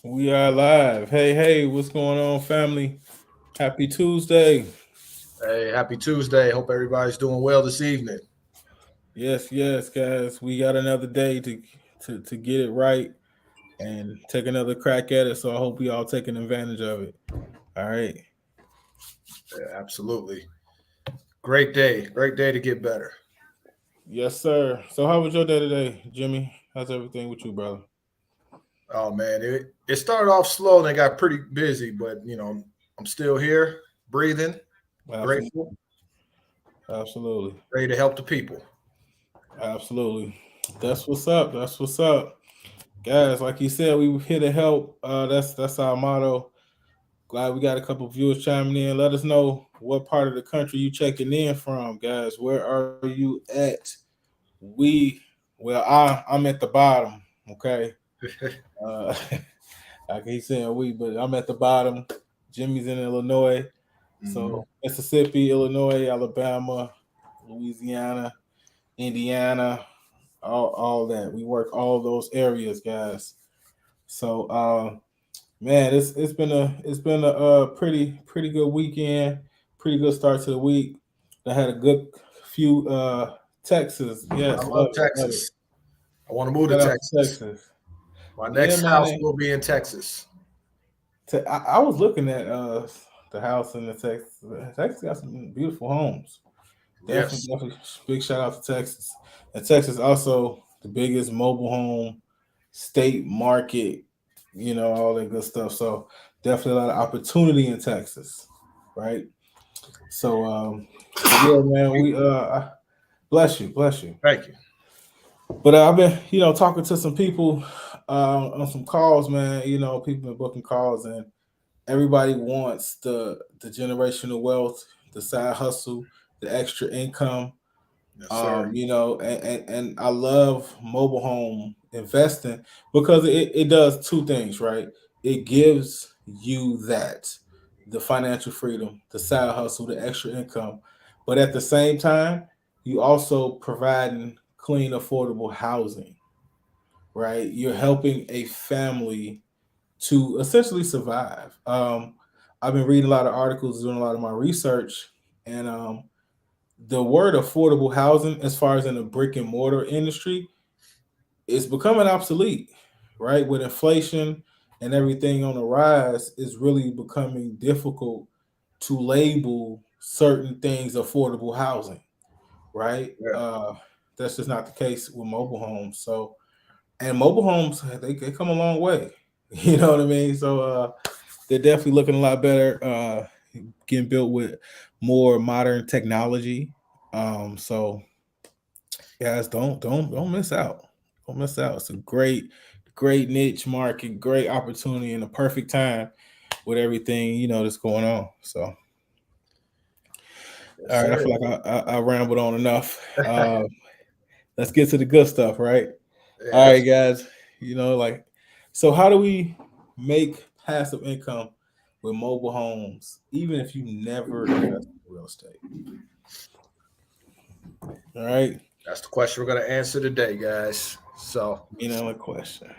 We are live. Hey, what's going on, family? Happy Tuesday. Hey, happy Tuesday. Hope everybody's doing well this evening. Yes, guys. We got another day to get it right and take another crack at it. So I hope we all taking advantage of it. All right. Yeah, absolutely. Great day. Great day to get better. Yes, sir. So how was your day today, Jimmy? How's everything with you, brother? Oh man, it started off slow and it got pretty busy, but I'm still here, breathing, Absolutely. grateful, Absolutely. ready to help the people. Absolutely. That's what's up. That's what's up. Guys, like you said, we here to help. That's our motto. Glad we got a couple viewers chiming in. Let us know what part of the country you checking in from, guys. Where are you at? We, I'm at the bottom. Okay, uh, I keep saying we, but I'm at the bottom. Jimmy's in Illinois, Mhm. so Mississippi, Illinois, Alabama, Louisiana, Indiana, all that. We work all those areas, guys. So man, it's been a pretty good weekend, pretty good start to the week. I had a good few Texas. I Yes, love love it, love it. Texas. I want to move to Shout out to Texas. Texas. My Yeah, next man. house will be in Texas. I was looking at the house in the Texas. Texas got some beautiful homes. Yes. Definitely big shout out to Texas. And Texas also the biggest mobile home state market, all that good stuff. So definitely a lot of opportunity in Texas, right? So yeah, man, we bless you, bless you. Thank you. But I've been, talking to some people on some calls, man. People been booking calls, and everybody wants the generational wealth, the side hustle, the extra income. Yes, sir. And I love mobile home investing because it does two things, right? It gives you the financial freedom, the side hustle, the extra income, but at the same time, you also providing clean, affordable housing, right? You're helping a family to essentially survive. I've been reading a lot of articles, doing a lot of my research, and the word affordable housing, as far as in the brick and mortar industry, is becoming obsolete, right? With inflation and everything on the rise, it's really becoming difficult to label certain things affordable housing, right? Yeah. That's just not the case with mobile homes. So, and mobile homes, they come a long way. You know what I mean? So, they're definitely looking a lot better, getting built with more modern technology. So guys, don't miss out. Don't miss out. It's a great niche market, great opportunity, and a perfect time with everything that's going on. So, Yes, all right, I sir. feel like I rambled on enough. Let's get to the good stuff, right? Yeah, All right, absolutely. guys. Like, so how do we make passive income with mobile homes, even if you never invest in real estate? All right, That's the question we're going to answer today, guys. So, a question.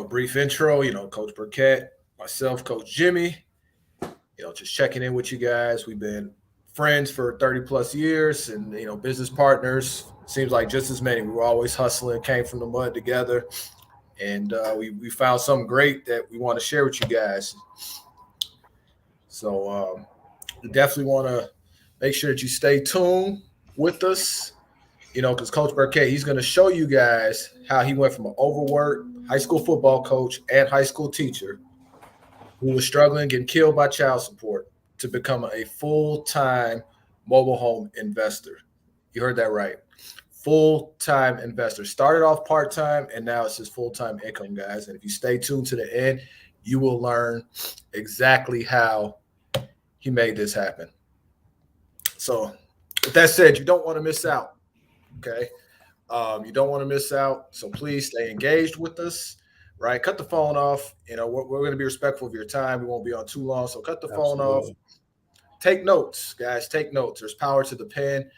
brief intro, Coach Burkett, myself, Coach Jimmy, just checking in with you guys. We've been friends for 30 plus years and, business partners. Seems like just as many. We were always hustling, came from the mud together. And we found something great that we want to share with you guys. So we definitely want to make sure that you stay tuned with us, because Coach Burkett, he's going to show you guys how he went from an overworked high school football coach and high school teacher who was struggling, getting killed by child support, to become a full time mobile home investor. You heard that right. Full time investor. Started off part time, and now it's his full time income, guys. And if you stay tuned to the end, you will learn exactly how he made this happen. So, with that said, you don't want to miss out. Okay. You don't want to miss out. So please stay engaged with us, right? Cut the phone off. We're going to be respectful of your time. We won't be on too long. So cut the phone off. Absolutely. Take notes, guys. Take notes. There's power to the pen.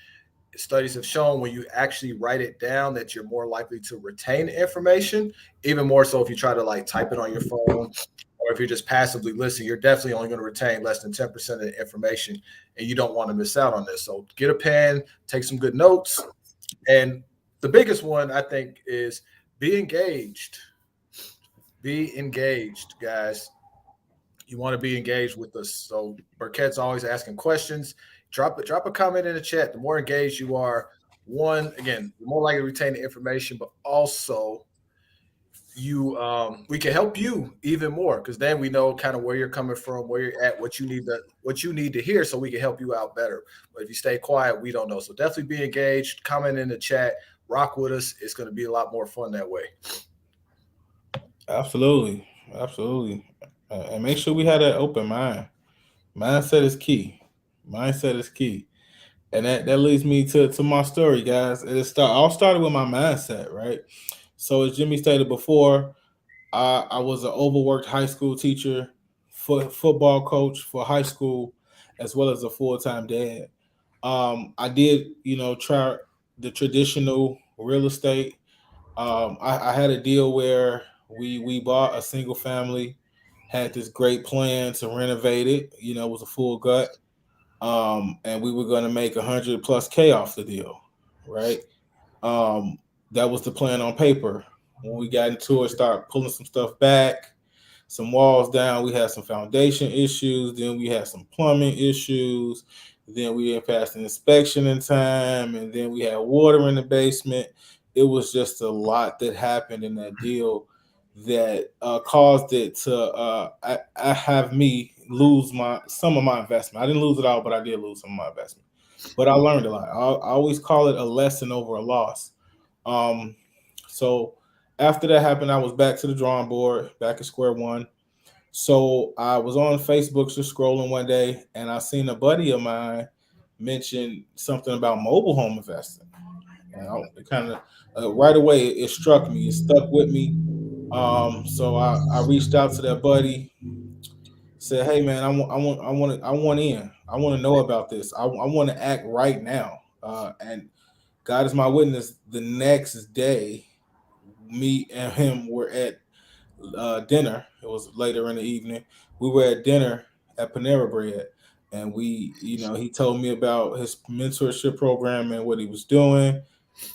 Studies have shown when you actually write it down that you're more likely to retain the information, even more so if you try to like type it on your phone or if you're just passively listening, you're definitely only going to retain less than 10% of the information, and you don't want to miss out on this. So get a pen, take some good notes. And the biggest one I think is be engaged. Be engaged, guys. You want to be engaged with us. So Burkett's always asking questions. Drop a comment in the chat. The more engaged you are, one, again, the more likely to retain the information, but also you we can help you even more because then we know kind of where you're coming from, where you're at, what you need to hear so we can help you out better. But if you stay quiet, we don't know. So definitely be engaged, comment in the chat, rock with us. It's going to be a lot more fun that way. Absolutely, absolutely, and make sure we have that open mind. Mindset is key. Mindset is key, and that leads me to my story, guys. All started with my mindset, right? So as Jimmy stated before, I was an overworked high school teacher, football coach for high school, as well as a full time dad. I did, try the traditional real estate. I had a deal where we bought a single family, had this great plan to renovate it. It was a full gut, and we were going to make 100 plus K off the deal, right? Um, that was the plan on paper. When we got into it, start pulling some stuff back, some walls down. We had some foundation issues. Then we had some plumbing issues. Then we didn't pass the inspection in time, and then we had water in the basement. It was just a lot that happened in that deal that caused it to I have me lose some of my investment. I didn't lose it all, but I did lose some of my investment. But I learned a lot. I always call it a lesson over a loss. Um, so after that happened, I was back to the drawing board, back at square one. So I was on Facebook just scrolling one day, and I seen a buddy of mine mention something about mobile home investing. And it kind of right away it struck me, it stuck with me. So I reached out to that buddy, said, "Hey man, I want to know about this. I want to act right now." And God is my witness. The next day, me and him were at dinner. It was later in the evening. We were at dinner at Panera Bread, and he told me about his mentorship program and what he was doing.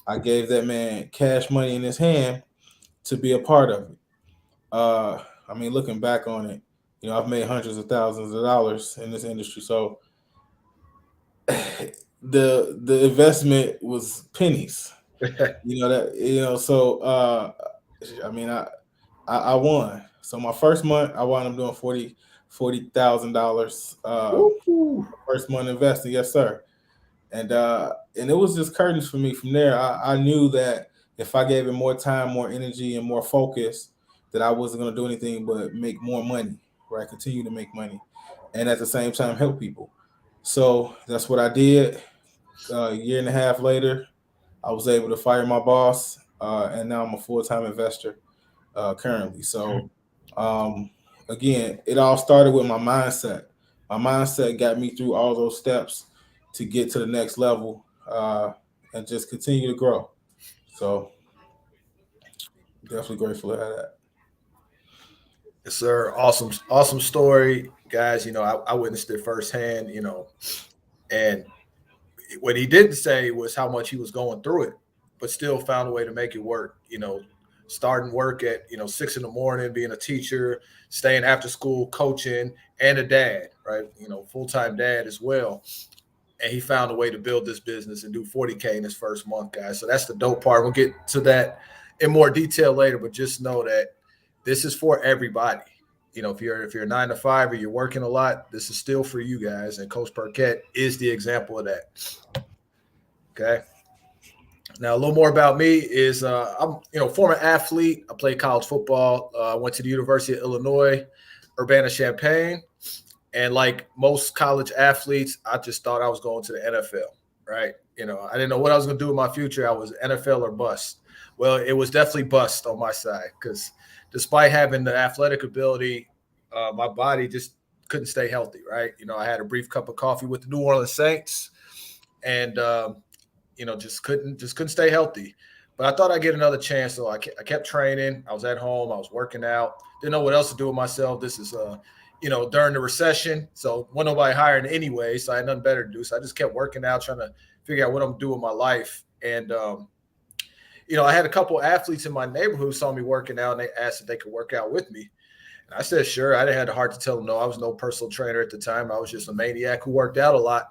I gave that man cash money in his hand to be a part of it. Uh, I mean, looking back on it, I've made hundreds of thousands of dollars in this industry. So the investment was pennies. So I mean, I won. So my first month, I wound up doing $40,000. First month investing, yes sir. And it was just curtains for me from there. I knew that if I gave it more time, more energy, and more focus, that I wasn't going to do anything but make more money, right? Continue to make money, and at the same time help people. So that's what I did. A year and a half later, I was able to fire my boss, and now I'm a full time investor currently. So um, again, it all started with my mindset. My mindset got me through all those steps to get to the next level and just continue to grow. So definitely grateful to have that. Yes, sir. Awesome, awesome story, guys. I witnessed it firsthand. And what he didn't say was how much he was going through it, but still found a way to make it work. Starting work at 6 in the morning, being a teacher, staying after school, coaching, and a dad, right? Full time dad as well. And he found a way to build this business and do 40K in his first month, guys. So that's the dope part. We'll get to that in more detail later, but just know that this is for everybody. If you're a 9 to 5 or you're working a lot, this is still for you guys. And Coach Burkett is the example of that. Okay. Now a little more about me is I'm former athlete. I played college football. I went to the University of Illinois, Urbana-Champaign, and like most college athletes, I just thought I was going to the NFL. Right? I didn't know what I was going to do in my future. I was NFL or bust. Well, it was definitely bust on my side because despite having the athletic ability, my body just couldn't stay healthy. Right? I had a brief cup of coffee with the New Orleans Saints, and just couldn't stay healthy. But I thought I'd get another chance, so I kept training. I was at home. I was working out. Didn't know what else to do with myself. This is, during the recession, so wasn't nobody hiring anyway, so I had nothing better to do. So I just kept working out, trying to figure out what I'm doing with my life. And, I had a couple athletes in my neighborhood who saw me working out, and they asked if they could work out with me. And I said, sure. I didn't have the heart to tell them no. I was no personal trainer at the time. I was just a maniac who worked out a lot.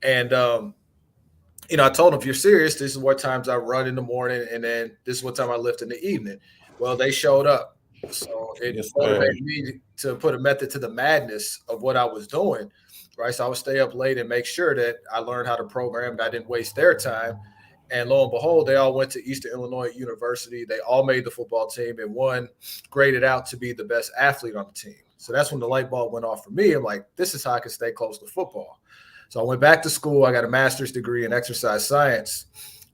And, I told them, if you're serious, this is what times I run in the morning, and then this is what time I lift in the evening. Well, they showed up. So it motivated me to put a method to the madness of what I was doing, right? So I would stay up late and make sure that I learned how to program and I didn't waste their time. And lo and behold, they all went to Eastern Illinois University. They all made the football team, and one graded out to be the best athlete on the team. So that's when the light bulb went off for me. I'm like, this is how I can stay close to football. So I went back to school. I got a master's degree in exercise science.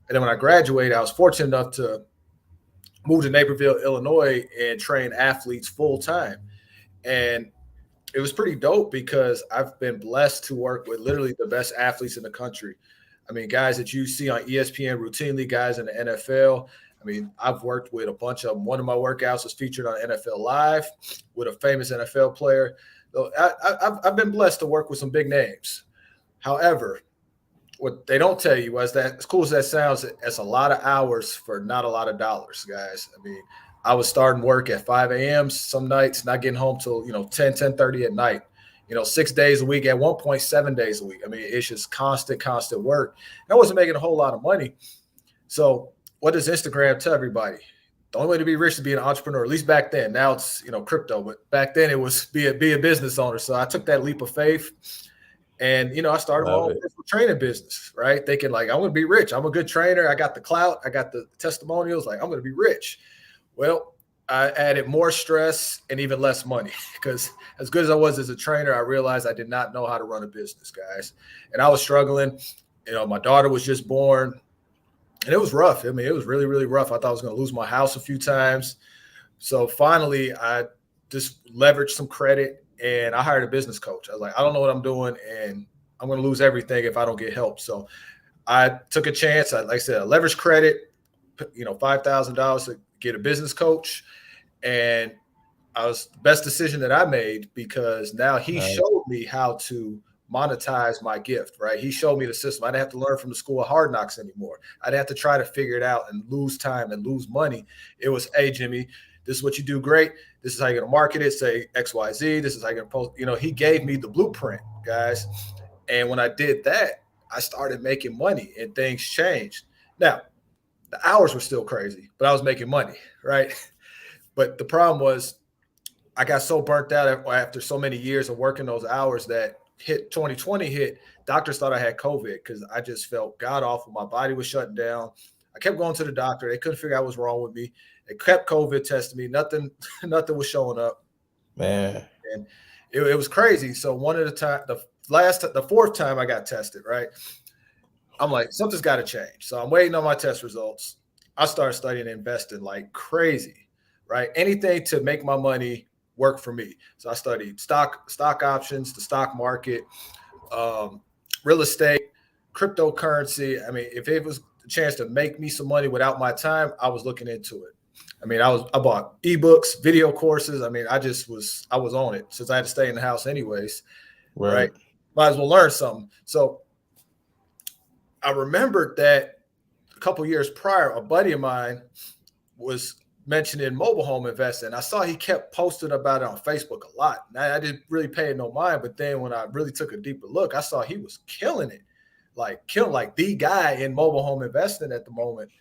And then when I graduated, I was fortunate enough to move to Naperville, Illinois, and train athletes full time. And it was pretty dope because I've been blessed to work with literally the best athletes in the country. I mean, guys that you see on ESPN routinely, guys in the NFL. I mean, I've worked with a bunch of them. One of my workouts was featured on NFL Live with a famous NFL player. So I've been blessed to work with some big names. However, what they don't tell you is that, as cool as that sounds, it's a lot of hours for not a lot of dollars, guys. I mean, I was starting work at 5 a.m. some nights, not getting home till 10:30 at night. 6 days a week, at 1.7 days a week. I mean, it's just constant work. And I wasn't making a whole lot of money. So what does Instagram tell everybody? The only way to be rich is to be an entrepreneur, at least back then. Now it's, crypto, but back then it was be a business owner. So I took that leap of faith and, I started my own personal training business, right? Thinking like, I'm going to be rich. I'm a good trainer. I got the clout. I got the testimonials. Like, I'm going to be rich. Well, I added more stress and even less money because as good as I was as a trainer, I realized I did not know how to run a business, guys. And I was struggling. My daughter was just born and it was rough. I mean, it was really, really rough. I thought I was going to lose my house a few times. So finally, I just leveraged some credit and I hired a business coach. I was like, I don't know what I'm doing and I'm going to lose everything if I don't get help. So I took a chance. Like I said, I leveraged credit, $5,000 to get a business coach. And I was the best decision that I made because now he showed me how to monetize my gift, right? He showed me the system. I didn't have to learn from the school of hard knocks anymore. I didn't have to try to figure it out and lose time and lose money. It was, hey, Jimmy, this is what you do great. This is how you're going to market it. Say XYZ. This is how you're going to post. He gave me the blueprint, guys. And when I did that, I started making money and things changed. Now, the hours were still crazy, but I was making money, right? But the problem was I got so burnt out after so many years of working those hours that 2020 hit, doctors thought I had COVID because I just felt god awful. My body was shutting down. I kept going to the doctor. They couldn't figure out what was wrong with me. They kept COVID testing me. Nothing was showing up. Man. And it was crazy. So one of the time, the fourth time I got tested, right? I'm like, something's got to change. So I'm waiting on my test results. I started studying and investing like crazy. Right? Anything to make my money work for me. So I studied stock options, the stock market, real estate, cryptocurrency. I mean, if it was a chance to make me some money without my time, I was looking into it. I mean, I bought ebooks, video courses. I mean, I was on it since I had to stay in the house anyways. Right? Might as well learn something. So I remembered that a couple years prior, a buddy of mine was mentioning mobile home investing. I saw he kept posting about it on Facebook a lot. Now, I didn't really pay it no mind, but then when I really took a deeper look, I saw he was killing it, like the guy in mobile home investing at the moment.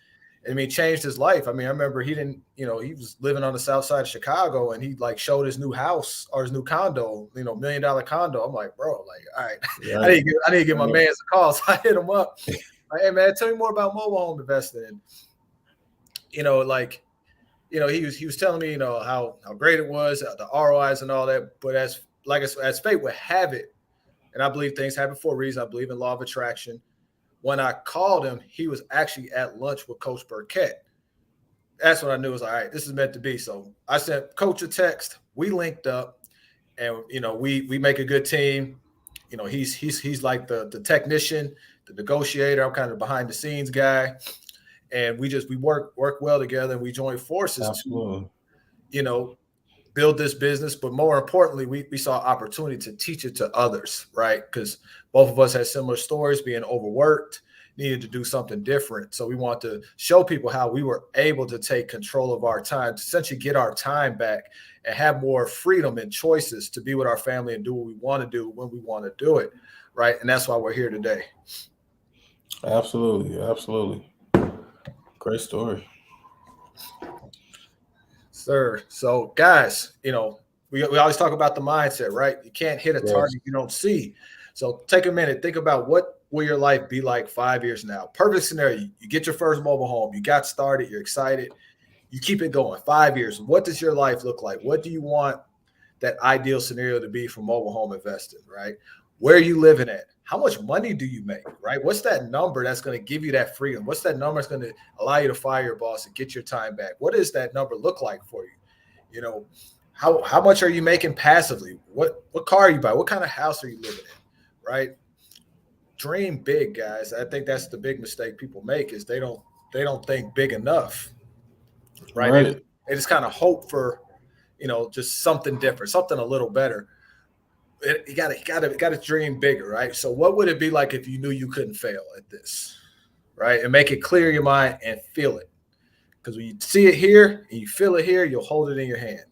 I mean, changed his life. I mean, I remember he didn't, he was living on the south side of Chicago and he like showed his new house or his new condo, $1 million condo. I'm like, bro, like, all right, I need to give my man a call. So I hit him up. Like, hey man, tell me more about mobile home investing. And, he was telling me, how great it was, the ROIs and all that. But as fate would have it, and I believe things happen for a reason. I believe in law of attraction. When I called him, he was actually at lunch with Coach Burkett. That's when I knew it was all right. This is meant to be. So I sent Coach a text. We linked up, and we make a good team. He's like the technician the negotiator. I'm kind of the behind the scenes guy, and we work well together, and we join forces to, Absolutely. you know, build this business. But more importantly, we saw opportunity to teach it to others, right? Because both of us had similar stories, being overworked, needed to do something different. So we want to show people how we were able to take control of our time, to essentially get our time back and have more freedom and choices to be with our family and do what we want to do when we want to do it, right? And that's why we're here today. Absolutely. Absolutely. Great story. Sir. So guys, we always talk about the mindset, right? You can't hit a Yes. target you don't see. So take a minute, think about what will your life be like 5 years now. Perfect scenario. You get your first mobile home, you got started, you're excited, you keep it going. 5 years. What does your life look like? What do you want that ideal scenario to be for mobile home investing, right? Where are you living at? How much money do you make, right? What's that number that's going to give you that freedom? What's that number that's going to allow you to fire your boss and get your time back? What does that number look like for you? You know, how much are you making passively? What car are you buying? What kind of house are you living in, right? Dream big, guys. I think that's the big mistake people make is they don't think big enough, right? Right. They just kind of hope for, just something different, something a little better. You gotta dream bigger, right? So what would it be like if you knew you couldn't fail at this, right? And make it clear in your mind and feel it. Because when you see it here and you feel it here, you'll hold it in your hand.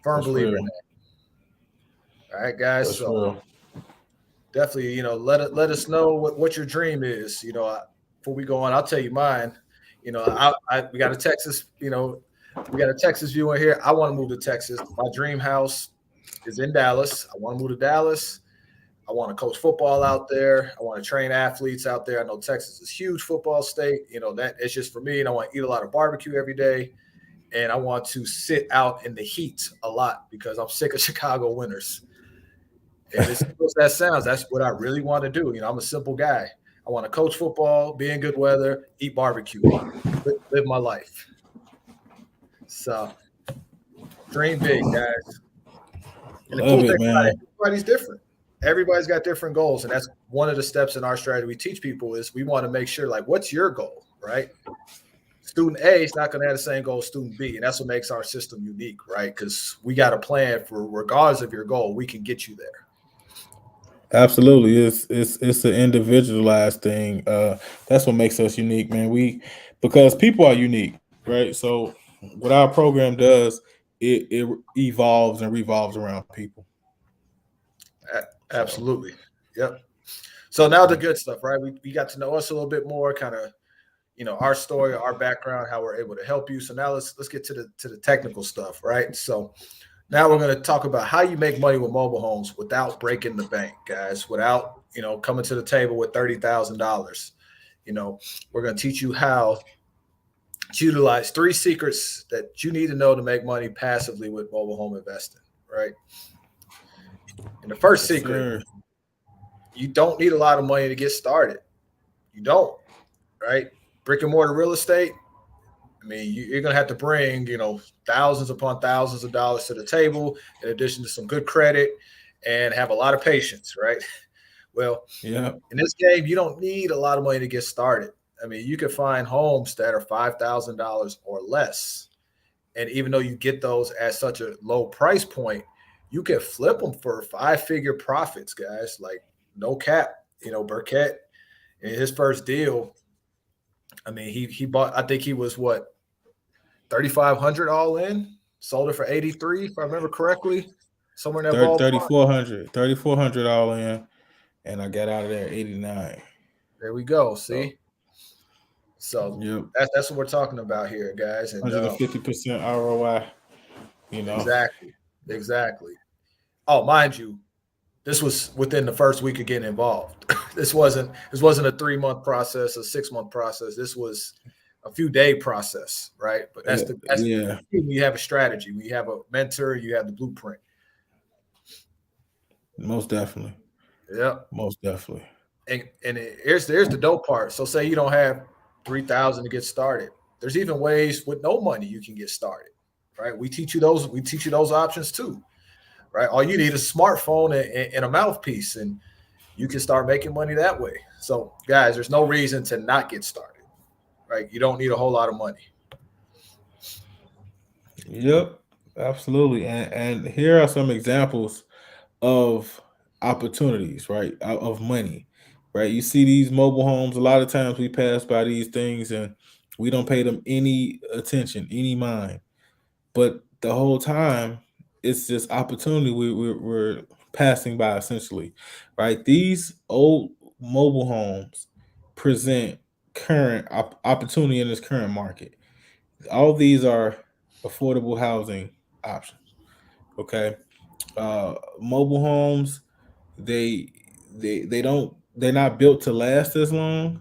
Firm That's believer in real. that. All right, guys. That's So real. definitely, let us know what your dream is. Before we go on, I'll tell you mine. We got a Texas, we got a Texas viewer here. I want to move to Texas. My dream house is in Dallas. I want to move to Dallas. I want to coach football out there. I want to train athletes out there. I know Texas is a huge football state. That it's just for me. And I want to eat a lot of barbecue every day. And I want to sit out in the heat a lot because I'm sick of Chicago winters. And as simple as that sounds, that's what I really want to do. I'm a simple guy. I want to coach football, be in good weather, eat barbecue, live my life. So dream big, guys. And the Love cool thing it, about man. it, everybody's different. Everybody's got different goals. And that's one of the steps in our strategy we teach people is we want to make sure, like, what's your goal, right? Student A is not going to have the same goal as student B. And that's what makes our system unique, right? Because we got a plan for regardless of your goal, we can get you there. Absolutely. It's an individualized thing. That's what makes us unique, man. Because people are unique, right? So what our program does, it evolves and revolves around people. So Absolutely. Yep. So now the good stuff, right? We got to know us a little bit more, kind of, our story, our background, how we're able to help you. So now let's get to the technical stuff, right? So now we're going to talk about how you make money with mobile homes without breaking the bank, guys, without, coming to the table with $30,000. We're going to teach you how to utilize 3 secrets that you need to know to make money passively with mobile home investing, right? And the first yes, secret, sir. you don't need a lot of money to get started. You don't, right? Brick and mortar real estate, I mean, you're going to have to bring, thousands upon thousands of dollars to the table, in addition to some good credit and have a lot of patience, right? Well, Yeah. in this game, you don't need a lot of money to get started. I mean, you can find homes that are $5,000 or less. And even though you get those at such a low price point, you can flip them for 5-figure profits, guys. Like, no cap. Burkett, in his first deal, I mean, he bought, I think he was what, 3,500 all in, sold it for 83, if I remember correctly, somewhere in that ballpark. 3,400 all in, and I got out of there 89. There we go. So See, so yep, that's what we're talking about here, guys. And 150% ROI. exactly, exactly. Oh, mind you, this was within the first week of getting involved. This wasn't a 3-month process, a 6-month process. This was a few day process, right? But that's Yeah, when you have a strategy, when you have a mentor, you have the blueprint. most definitely, Yep. most definitely. And here's the dope part. So say you don't have 3,000 to get started. There's even ways with no money you can get started, right? We teach you those options too, right? All you need is a smartphone and a mouthpiece, and you can start making money that way. So, guys, there's no reason to not get started, right? You don't need a whole lot of money. Yep, absolutely. And here are some examples of opportunities, right? Of money, right? You see these mobile homes. A lot of times we pass by these things and we don't pay them any attention, any mind. But the whole time, it's just opportunity we're passing by essentially, right? These old mobile homes present current opportunity in this current market. All these are affordable housing options. Okay, mobile homes, they they're not built to last as long,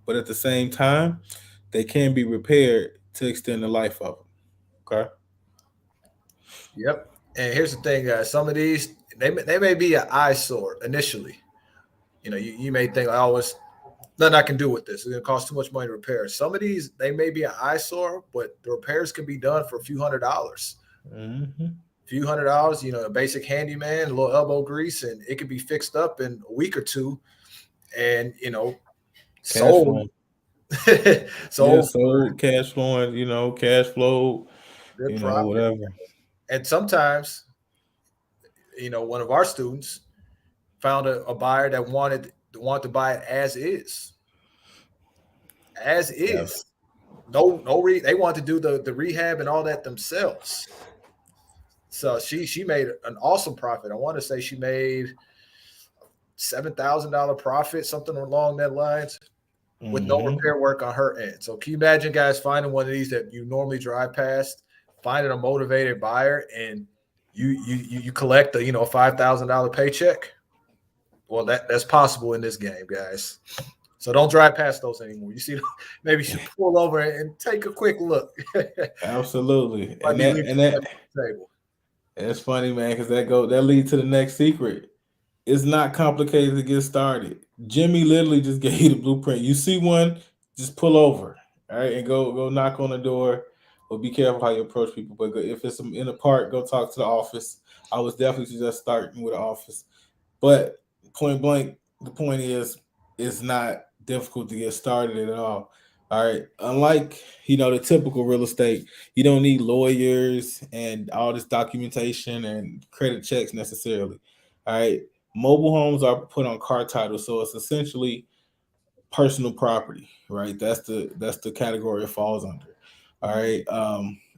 but at the same time, they can be repaired to extend the life of them. Okay. Yep. And here's the thing, guys. Some of these they may be an eyesore initially. You may think, oh, it's nothing I can do with this. It's gonna cost too much money to repair. Some of these they may be an eyesore, but the repairs can be done for a few $100s. Hmm. Few $100, a basic handyman, a little elbow grease, and it could be fixed up in a week or two, and Cash sold, flow. Yeah, sold for so cash flowing, cash flow, good profit. whatever. And sometimes, one of our students found a buyer that wanted to buy it as Yes. is. No, they want to do the rehab and all that themselves. So she made an awesome profit. I want to say she made $7,000 profit, something along that lines, with no Hmm. repair work on her end. So can you imagine, guys, finding one of these that you normally drive past, finding a motivated buyer, and you collect a $5,000 paycheck? Well, that's possible in this game, guys. So don't drive past those anymore. You see, maybe you should pull over and take a quick look. Absolutely. Might And be that leaving and that money on the table. it's funny, man, because that leads to the next secret. It's not complicated to get started. Jimmy literally just gave you the blueprint. You see one, just pull over, all right, and go knock on the door. But be careful how you approach people. But if it's in a park, go talk to the office. I was definitely just starting with the office. But point blank, the point is, it's not difficult to get started at all. All right. Unlike, the typical real estate, you don't need lawyers and all this documentation and credit checks necessarily. All right. Mobile homes are put on car title, so it's essentially personal property, right? That's the category it falls under. All right.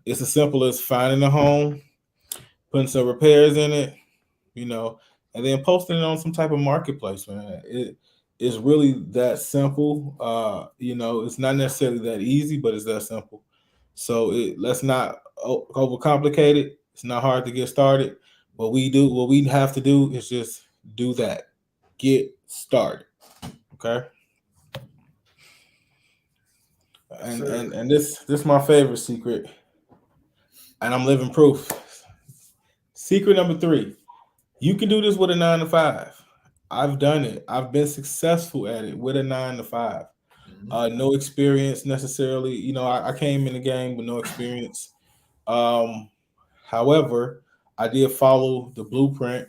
It's as simple as finding a home, putting some repairs in it, you know, and then posting it on some type of marketplace, man. It's really that simple. It's not necessarily that easy, but it's that simple. So let's not overcomplicate it. It's not hard to get started. What we have to do is just do that. Get started. Okay. Yes, And sir. and and this is my favorite secret, and I'm living proof. Secret number 3. You can do this with a 9 to 5. I've done it. I've been successful at it with a 9 to 5. Mhm. No experience necessarily. I came in the game with no experience. Um, However, I did follow the blueprint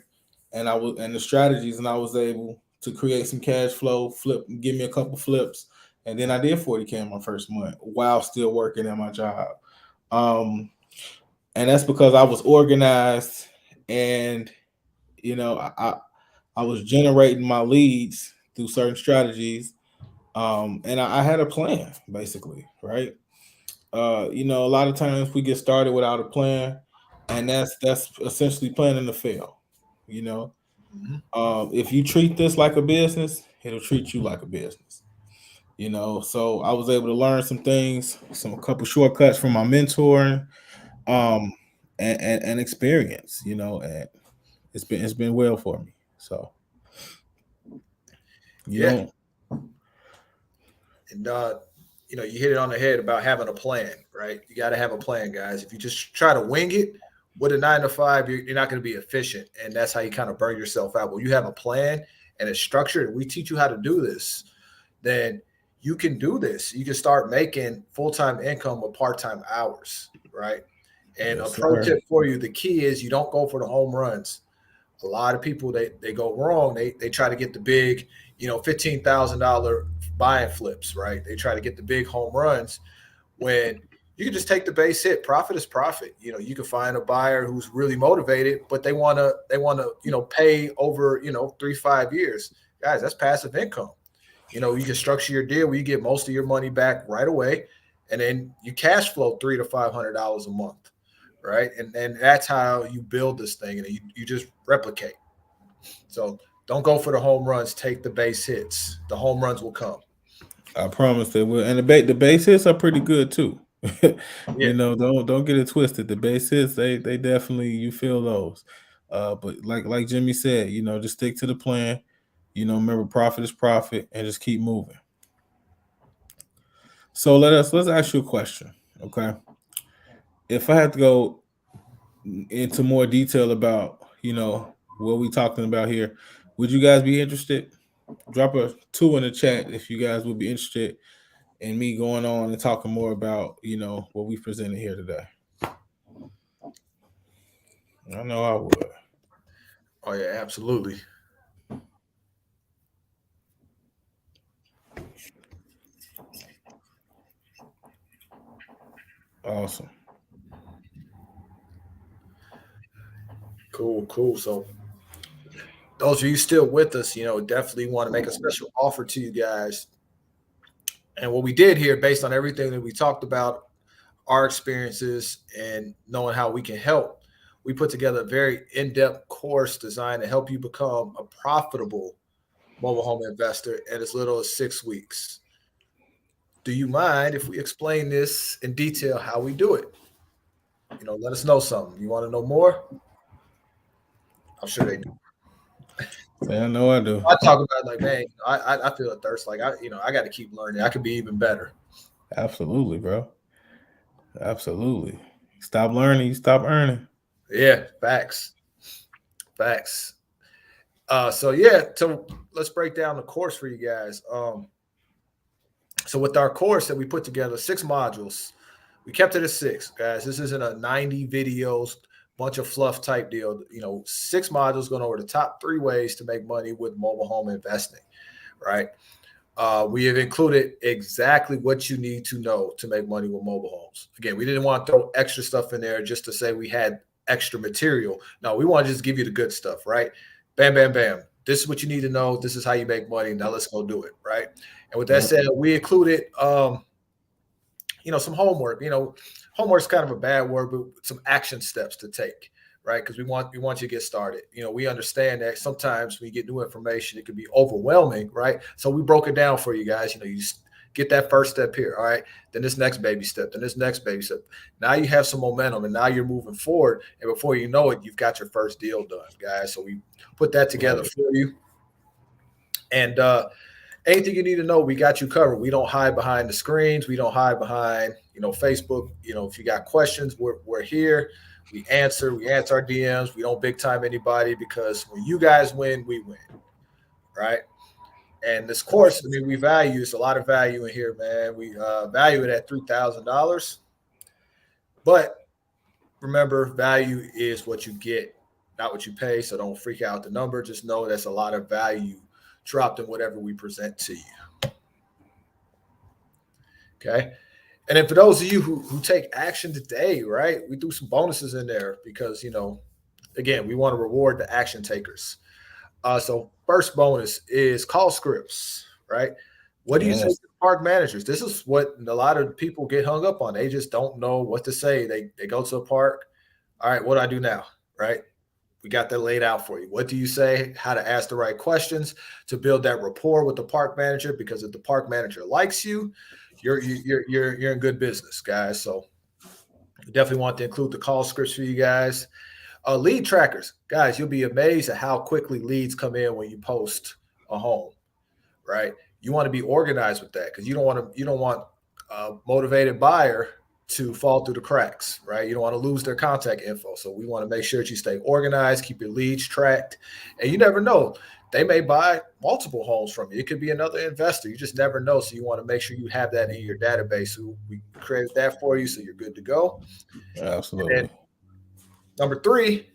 and the strategies, and I was able to create some cash flow, give me a couple flips, and then I did 40K in my first month while still working at my job. Um, and that's because I was organized and I was generating my leads through certain strategies, and I had a plan basically, right? A lot of times we get started without a plan, and that's essentially planning to fail. You know, Mhm. if you treat this like a business, it'll treat you like a business. So I was able to learn some things, a couple shortcuts from my mentor, um, and experience. And it's been well for me. So you Yeah, don't. and you hit it on the head about having a plan, right? You got to have a plan, guys. If you just try to wing it with a 9 to 5, you're not going to be efficient, and that's how you kind of burn yourself out. When you have a plan and it's structured, and we teach you how to do this, then you can do this. You can start making full time income with part time hours, right? And a Yes, pro sir. tip for you: the key is you don't go for the home runs. A lot of people they go wrong. They try to get the big, $15,000 buy and flips, right? They try to get the big home runs when you can just take the base hit. Profit is profit. You can find a buyer who's really motivated, but they want to pay over 3-5 years. Guys, that's passive income. You can structure your deal where you get most of your money back right away, and then you cash flow $300 to $500 a month, right? And that's how you build this thing, and you just replicate. So don't go for the home runs. Take the base hits. The home runs will come. I promise they will. And the base hits are pretty good too. Yeah. Don't get it twisted. The base hits, they definitely you feel those. But like Jimmy said, just stick to the plan. Remember profit is profit and just keep moving. So let's ask you a question. Okay. If I had to go into more detail about, what we talking about here, would you guys be interested? Drop a 2 in the chat if you guys would be interested in me going on and talking more about, what we presented here today. I know I would. Oh yeah, absolutely. Awesome. Cool, cool. So those of you still with us, definitely want to make a special offer to you guys. And what we did here, based on everything that we talked about, our experiences and knowing how we can help, we put together a very in-depth course designed to help you become a profitable mobile home investor in as little as 6 weeks. Do you mind if we explain this in detail how we do it? Let us know something. You want to know more? I'm sure they do. Yeah, I know I do. I talk about it like, man, I feel a thirst. Like I got to keep learning. I could be even better. Absolutely, bro. Absolutely. Stop learning, you stop earning. Yeah, facts, facts. So let's break down the course for you guys. So with our course that we put together, 6 modules, we kept it at 6, guys. This isn't a 90 videos, bunch of fluff type deal. 6 modules going over the top 3 ways to make money with mobile home investing, right? We have included exactly what you need to know to make money with mobile homes. Again, we didn't want to throw extra stuff in there just to say we had extra material. No, we want to just give you the good stuff, right? Bam, bam, bam. This is what you need to know. This is how you make money. Now let's go do it, right? And with that said, we included, some homework. Homework's kind of a bad word, but some action steps to take, right? Because we want you to get started. We understand that sometimes when you get new information, it can be overwhelming, right? So we broke it down for you guys. You just get that first step here, all right? Then this next baby step, then this next baby step. Now you have some momentum, and now you're moving forward. And before you know it, you've got your first deal done, guys. So we put that together for you. And anything you need to know, we got you covered. We don't hide behind the screens. We don't hide behind, Facebook. If you got questions, we're here. We answer our DMs. We don't big time anybody, because when you guys win, we win, right? And this course, we value, it's a lot of value in here, man. We value it at $3,000. But remember, value is what you get, not what you pay. So don't freak out the number. Just know that's a lot of value dropped in whatever we present to you. Okay. And then for those of you who take action today, right, we threw some bonuses in there because, again, we want to reward the action takers. So first bonus is call scripts, right? What do you say to park managers? This is what a lot of people get hung up on. They just don't know what to say. They go to a park. All right, what do I do now, right? We got that laid out for you. What do you say? How to ask the right questions to build that rapport with the park manager, because if the park manager likes you, you're in good business, guys. So we definitely want to include the call scripts for you guys. Lead trackers, guys, you'll be amazed at how quickly leads come in when you post a home, right? You want to be organized with that, because you don't want a motivated buyer to fall through the cracks, right? You don't want to lose their contact info. So we want to make sure that you stay organized, keep your leads tracked, and you never know. They may buy multiple homes from you. It could be another investor. You just never know. So you want to make sure you have that in your database. So we created that for you, so you're good to go. Absolutely. Number 3,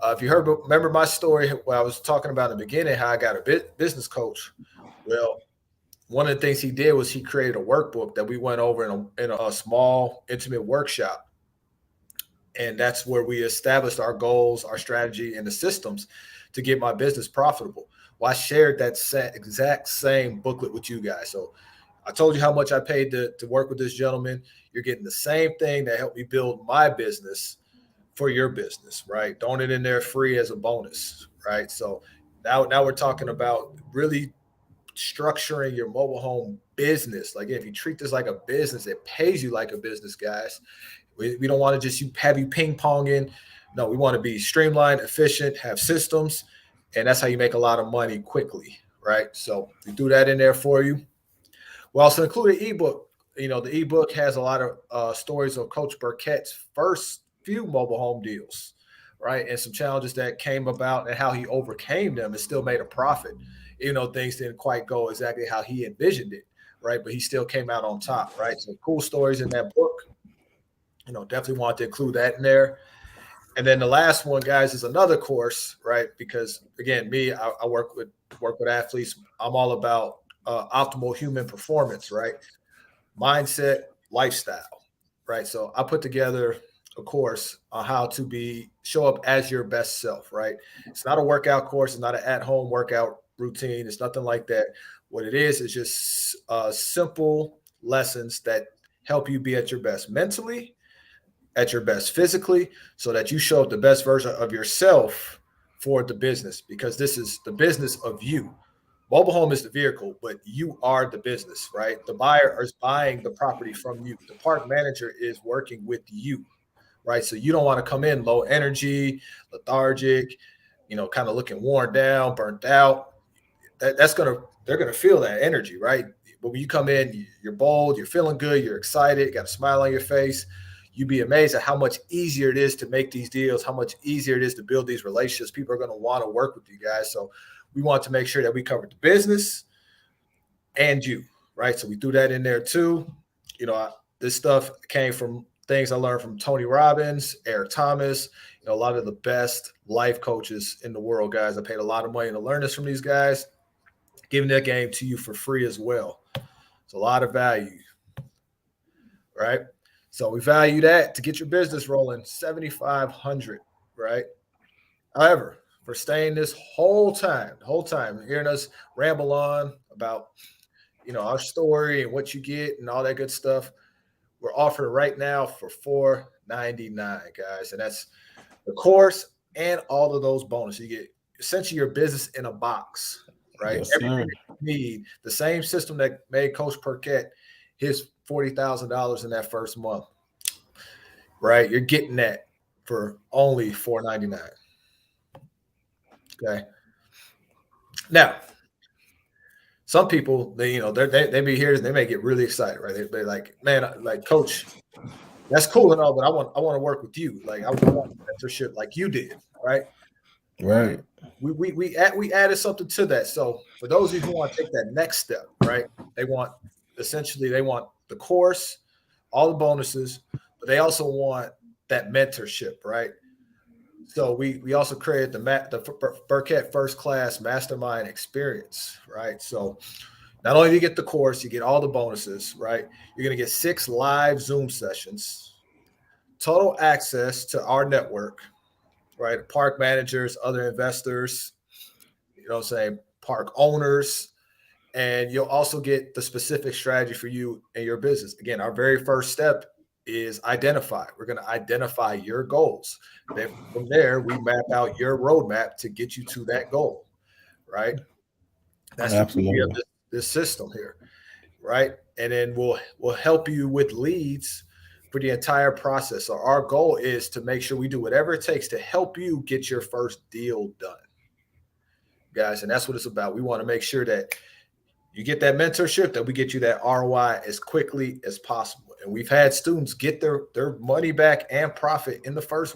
If you remember my story when I was talking about in the beginning, how I got a business coach. Well, one of the things he did was he created a workbook that we went over in a small, intimate workshop. And that's where we established our goals, our strategy, and the systems to get my business profitable. Well, I shared that exact same booklet with you guys. So I told you how much I paid to work with this gentleman. You're getting the same thing that helped me build my business for your business, right? Throwing it in there free as a bonus, right? So now we're talking about really structuring your mobile home business. Like if you treat this like a business, it pays you like a business, guys. We don't want to just have you ping ponging. No, we want to be streamlined, efficient, have systems, and that's how you make a lot of money quickly, right? So we do that in there for you. We also include an ebook. The ebook has a lot of stories of Coach Burkett's first few mobile home deals, right? And some challenges that came about and how he overcame them and still made a profit. Things didn't quite go exactly how he envisioned it, right? But he still came out on top, right? So cool stories in that book. Definitely want to include that in there. And then the last one, guys, is another course, right? Because again, I work with athletes. I'm all about optimal human performance, right? Mindset, lifestyle, right? So I put together a course on how to show up as your best self, right? It's not a workout course. It's not an at-home workout routine. It's nothing like that. What it is just simple lessons that help you be at your best mentally, at your best physically, so that you show up the best version of yourself for the business, because this is the business of you. Mobile home is the vehicle, but you are the business, right? The buyer is buying the property from you. The park manager is working with you, right? So you don't want to come in low energy, lethargic, kind of looking worn down, burnt out. They're gonna feel that energy, right? But when you come in, you're bold, you're feeling good, you're excited, got a smile on your face. You'd be amazed at how much easier it is to make these deals, how much easier it is to build these relationships. People are going to want to work with you guys. So we want to make sure that we cover the business and you, right? So we threw that in there too. This stuff came from things I learned from Tony Robbins, Eric Thomas, a lot of the best life coaches in the world, guys. I paid a lot of money to learn this from these guys, giving that game to you for free as well. It's a lot of value, right? So we value that to get your business rolling, $7,500, right? However, for staying this whole time, hearing us ramble on about, our story and what you get and all that good stuff, we're offering right now for $499, guys. And that's the course and all of those bonuses. You get essentially your business in a box, right? Yes, Everything you need, the same system that made Coach Burkett his $40,000 in that first month, right? You're getting that for only $499. Okay. Now, some people, they be here, they may get really excited, right? They're like, man, like, Coach, that's cool and all, but I want to work with you. Like, I want mentorship like you did, right? Right. We added something to that. So for those of you who want to take that next step, right? They want the course, all the bonuses, but they also want that mentorship, right? So we also created the Burkett First Class Mastermind Experience, right? So not only do you get the course, you get all the bonuses, right? You're going to get 6 live Zoom sessions, total access to our network, right? Park managers, other investors, park owners, and you'll also get the specific strategy for you and your business. Again, our very first step is identify. We're going to identify your goals. Then from there, we map out your roadmap to get you to that goal, right? That's the beauty of this system here, right? And then we'll help you with leads for the entire process. So our goal is to make sure we do whatever it takes to help you get your first deal done, guys. And that's what it's about. We want to make sure that you get that mentorship, that we get you that ROI as quickly as possible. And we've had students get their money back and profit in the first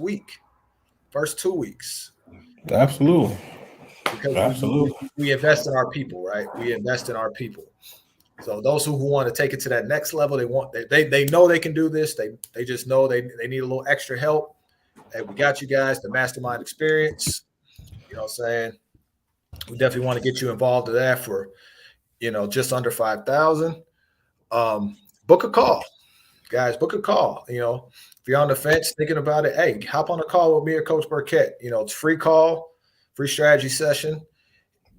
2 weeks. Absolutely. Because we invest in our people, right? We invest in our people. So those who want to take it to that next level, they know they can do this. They just know they need a little extra help. Hey, we got you guys, the Mastermind Experience. You know what I'm saying? We definitely want to get you involved in that for, just under 5,000. Book a call, guys. Book a call. If you're on the fence thinking about it, hey, hop on a call with me or Coach Burkett. It's free call, free strategy session,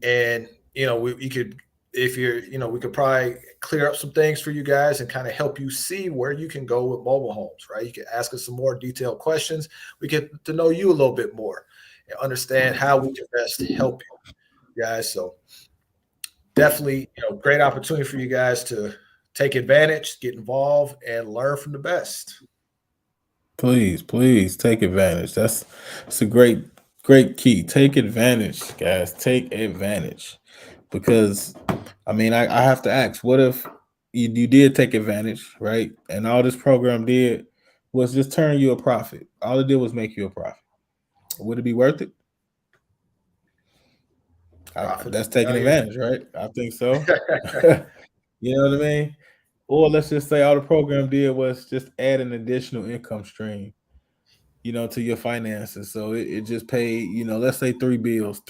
and we could, if you're, we could probably clear up some things for you guys and kind of help you see where you can go with mobile homes. Right? You can ask us some more detailed questions. We get to know you a little bit more and understand how we can best help you guys. So definitely, great opportunity for you guys to take advantage, get involved, and learn from the best. Please take advantage. That's a great key. Take advantage, guys. Take advantage. Because I mean, I have to ask, what if you did take advantage, right? And all this program did was just turn you a profit. All it did was make you a profit. Would it be worth it? Profit. That's taking Hell yeah. advantage, right? I think so. You know what I mean? Or let's just say all the program did was just add an additional income stream, to your finances. So it just paid, let's say three bills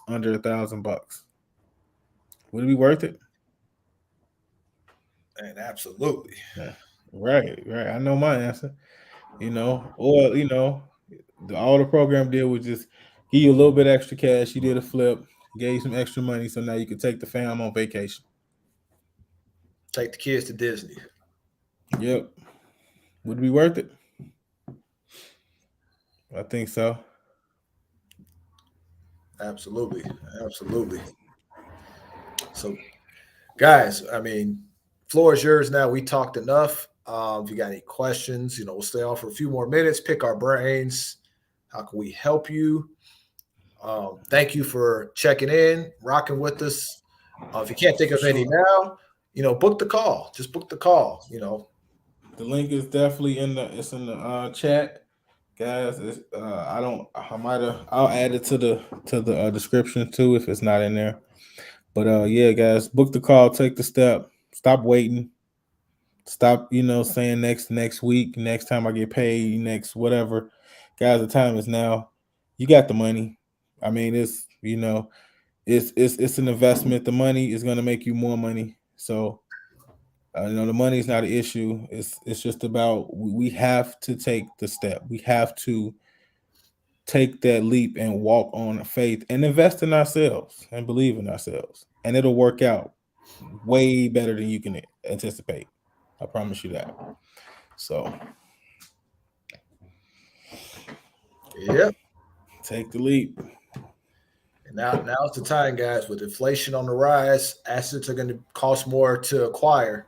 under $1,000. Would it be worth it? And absolutely. Yeah. Right. I know my answer. Or all the program did was just give you a little bit extra cash. You did a flip, gave you some extra money, so now you can take the fam on vacation. Take the kids to Disney. Yep. Would it be worth it? I think so. Absolutely. Absolutely. So, guys, I mean, floor is yours now. We talked enough. If you got any questions, we'll stay on for a few more minutes, pick our brains. How can we help you? Thank you for checking in, rocking with us. If you can't think For of any sure. now, book the call. Just book the call. The link is definitely in the chat, guys. I don't. I might have. I'll add it to the description too if it's not in there. But yeah, guys, book the call, take the step, stop waiting, stop saying next week, next time I get paid, next whatever. Guys, the time is now. You got the money. I mean, it's an investment. The money is gonna make you more money. So the money is not an issue. It's just about we have to take the step. We have to take that leap and walk on faith and invest in ourselves and believe in ourselves, and it'll work out way better than you can anticipate. I promise you that. So Yep. take the leap. And now's the time, guys. With inflation on the rise, assets are going to cost more to acquire.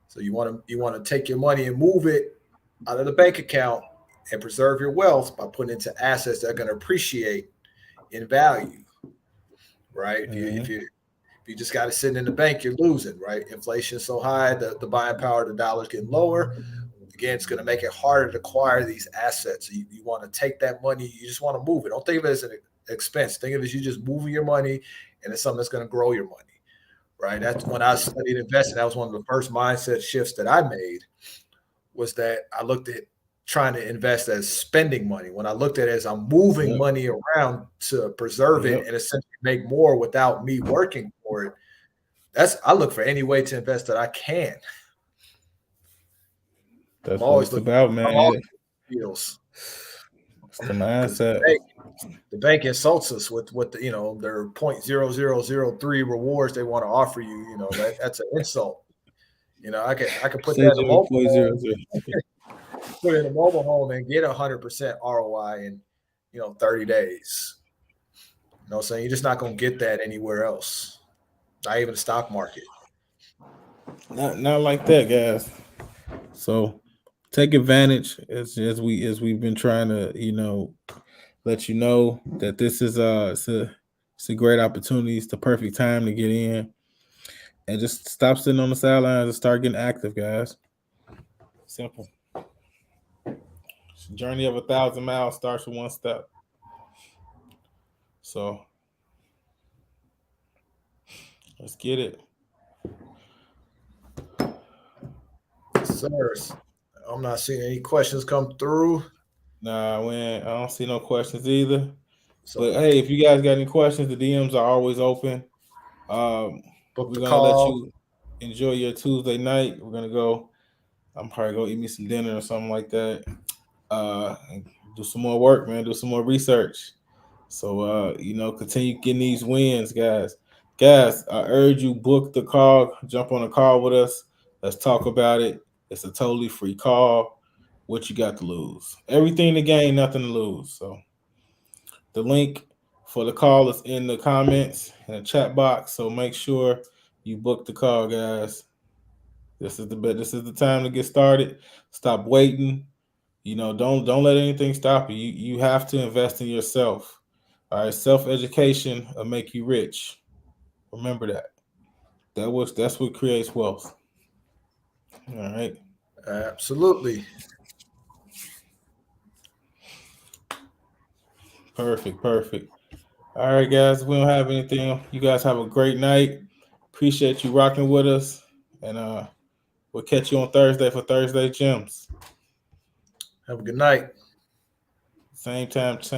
So you want to take your money and move it out of the bank account and preserve your wealth by putting into assets that are going to appreciate in value. Right? If you Mm-hmm. if you if you just got it sitting in the bank, you're losing. Right? Inflation's so high, the buying power of the dollar is getting lower. Again, it's going to make it harder to acquire these assets. So you want to take that money. You just want to move it. Don't think of it as an expense. Think of it as you just moving your money, and it's something that's going to grow your money. Right? That's when I studied investing. That was one of the first mindset shifts that I made. Was that I looked at trying to invest as spending money. When I looked at it as I'm moving Yep. money around to preserve it Yep. and essentially make more without me working for it. I look for any way to invest that I can. I'm That's what always it's looking about, for man. all deals It's the because mindset. the bank insults us with what their 0.0003 rewards they want to offer you. That's an insult. I could put Say that in a zero mobile point zero home, zero. put it in a mobile home and get 100% ROI in 30 days. You know what I'm saying? You're just not gonna get that anywhere else. Not even the stock market. Not like that, guys. So take advantage as we've been trying to let you know that this is it's a great opportunity. It's the perfect time to get in and just stop sitting on the sidelines and start getting active, guys. Simple. Journey of 1,000 miles starts with one step. So let's get it. Yes, sir. I'm not seeing any questions come through. Nah, I don't see no questions either. But So hey, if you guys got any questions, the DMs are always open. Um, book we're the gonna let call. you enjoy your Tuesday night. We're gonna go. I'm probably gonna eat me some dinner or something like that. And do some more work, man. Do some more research. So continue getting these wins, guys. Guys, I urge you book the call, jump on a call with us. Let's talk about it. It's a totally free call. What you got to lose? Everything to gain, nothing to lose. So the link for the call is in the comments and the chat box. So make sure you book the call, guys. This is the time to get started. Stop waiting. Don't let anything stop you. You have to invest in yourself. All right, self education will make you rich. Remember that. That's what creates wealth. All right, Absolutely. perfect, perfect. All right, guys, we don't have anything. You guys have a great night. Appreciate you rocking with us, and we'll catch you on Thursday for Thursday Gems. Have a good night. Same time, same